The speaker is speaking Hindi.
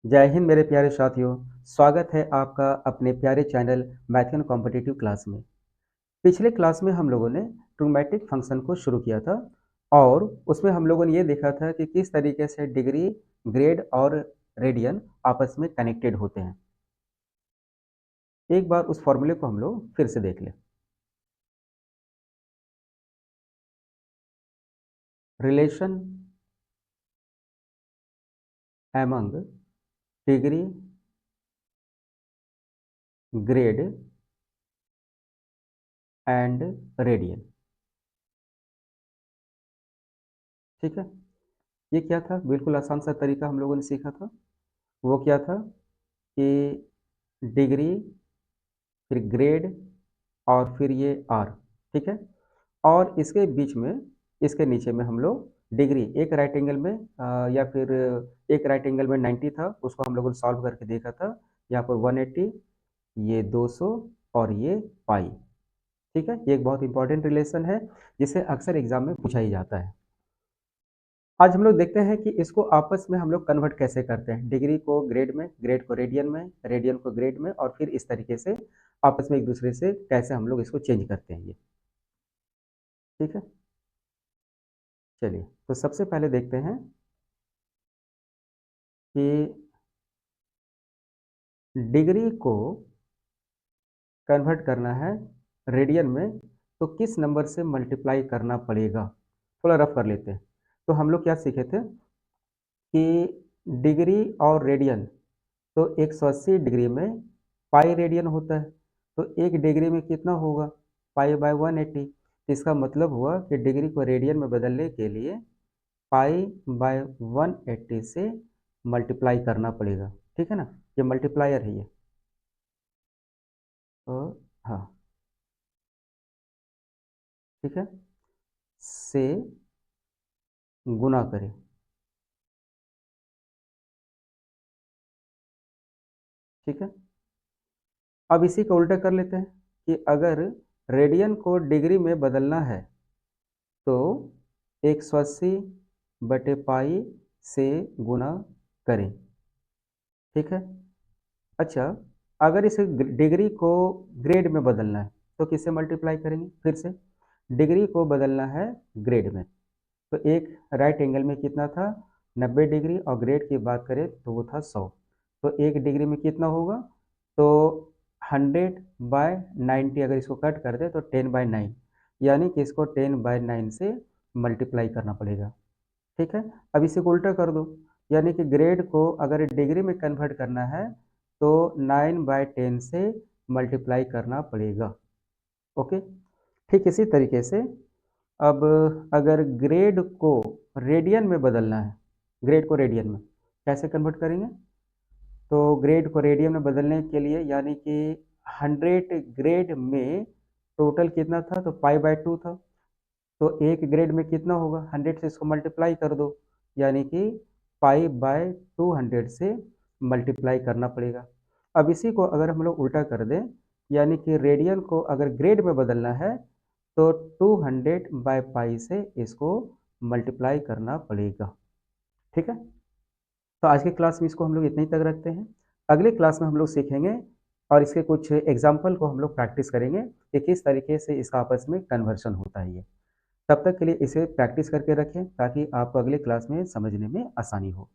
जय हिंद मेरे प्यारे साथियों। स्वागत है आपका अपने प्यारे channel math and competitive class में। पिछले क्लास में हम लोगों ने ट्रिग्मेटिक फंक्शन को शुरू किया था और उसमें हम लोगों ने ये देखा था कि किस तरीके से डिग्री, ग्रेड और रेडियन आपस में कनेक्टेड होते हैं। एक बार उस फॉर्मूले को हम लोग फिर से देख लें। Relation among degree, grade and radian. ठीक है, ये क्या था? बिल्कुल आसान सा तरीका हम लोगों ने सीखा था। वो क्या था कि डिग्री, फिर ग्रेड और फिर ये आर। ठीक है, और इसके बीच में, इसके नीचे में हम लोग डिग्री एक राइट एंगल में या फिर एक राइट एंगल में 90 था, उसको हम लोगों ने सॉल्व करके देखा था। यहाँ पर 180, ये 200 और ये पाई। ठीक है, ये एक बहुत इंपॉर्टेंट रिलेशन है जिसे अक्सर एग्जाम में पूछा ही जाता है। आज हम लोग देखते हैं कि इसको आपस में हम लोग कन्वर्ट कैसे करते हैं, डिग्री को ग्रेड में, ग्रेड को रेडियन में, रेडियन को ग्रेड में, और फिर इस तरीके से आपस में एक दूसरे से कैसे हम लोग इसको चेंज करते हैं ये। ठीक है, चलिए तो सबसे पहले देखते हैं कि डिग्री को कन्वर्ट करना है रेडियन में तो किस नंबर से मल्टीप्लाई करना पड़ेगा। थोड़ा रफ कर लेते हैं। तो हम लोग क्या सीखे थे कि डिग्री और रेडियन, तो 180 डिग्री में पाई रेडियन होता है, तो एक डिग्री में कितना होगा? Pi by 180। इसका मतलब हुआ कि डिग्री को रेडियन में बदलने के लिए पाई बाय 180 से मल्टीप्लाई करना पड़ेगा। ठीक है ना, ये मल्टीप्लायर है ये। तो हाँ, ठीक है, से गुना करें। ठीक है, अब इसी को उल्टा कर लेते हैं कि अगर रेडियन को डिग्री में बदलना है तो 180 बटे पाई से गुना करें। ठीक है, अच्छा, अगर इस डिग्री को ग्रेड में बदलना है तो किससे मल्टीप्लाई करेंगे? फिर से डिग्री को बदलना है ग्रेड में, तो एक राइट एंगल में कितना था? 90 डिग्री, और ग्रेड की बात करें तो वो था 100। तो एक डिग्री में कितना होगा? तो 100/90, अगर इसको कट कर दे तो 10/9, यानी कि इसको 10/9 से मल्टीप्लाई करना पड़ेगा। ठीक है, अब इसे को उल्टा कर दो, यानी कि ग्रेड को अगर डिग्री में कन्वर्ट करना है तो 9/10 से मल्टीप्लाई करना पड़ेगा। ओके, ठीक इसी तरीके से अब अगर ग्रेड को रेडियन में बदलना है, ग्रेड को रेडियन में कैसे कन्वर्ट करेंगे? तो ग्रेड को रेडियन में बदलने के लिए, यानी कि 100 ग्रेड में टोटल कितना था? तो पाई बाय 2 था, तो एक ग्रेड में कितना होगा? 100 से इसको मल्टीप्लाई कर दो, यानी कि पाई बाय 200 से मल्टीप्लाई करना पड़ेगा। अब इसी को अगर हम लोग उल्टा कर दें, यानी कि रेडियन को अगर ग्रेड में बदलना है तो 200/पाई से इसको मल्टीप्लाई करना पड़ेगा। ठीक है, तो आज के क्लास में इसको हम लोग इतने ही तक रखते हैं। अगले क्लास में हम लोग सीखेंगे और इसके कुछ एग्जाम्पल को हम लोग प्रैक्टिस करेंगे कि किस तरीके से इसका आपस में कन्वर्शन होता है ये। तब तक के लिए इसे प्रैक्टिस करके रखें ताकि आपको अगले क्लास में समझने में आसानी हो।